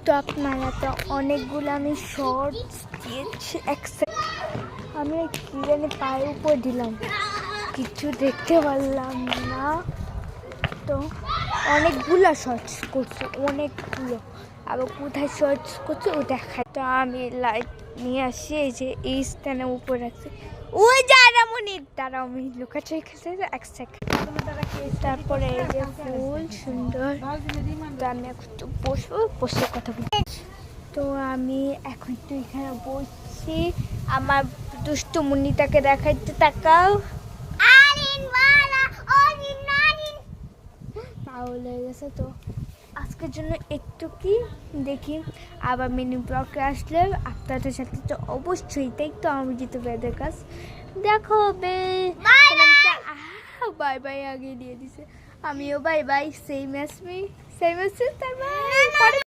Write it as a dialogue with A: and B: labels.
A: তো আপনারা তো অনেকগুলো আমি শর্টস দিয়েছি, আমি কি জানি পায়ের উপর দিলাম, কিছু দেখতে পারলাম না। তো অনেকগুলো শর্টস করছে, অনেকগুলো, আবার কোথায় শর্টস করছে ও দেখায়। তো আমি লাইট নিয়ে আসি, এই যে এই স্ট্যান্ডের উপর রাখছি। ওই যে তারা আমি লুকাচ্ছে এক সেকেন্ড। তারপরে এই যে ফুল সুন্দর। তো আমি একটু বসবো, বসে কথা বলবো। তো আমি এখন একটু এখানে বসছি, আমার দুষ্টু মুন্নিটাকে দেখাইতে। তাকাও, পাগল হয়ে গেছে। তো আজকের জন্য একটু কি দেখি, আবার মিনি ব্লগে আসলে আপনাদের সাথে তো অবশ্যই, তাই তো আমি যেতে বেদের কাজ দেখো হবে। বাই বাই আগে দিয়ে দিছে, আমিও bye bye, same as me, same as তারপর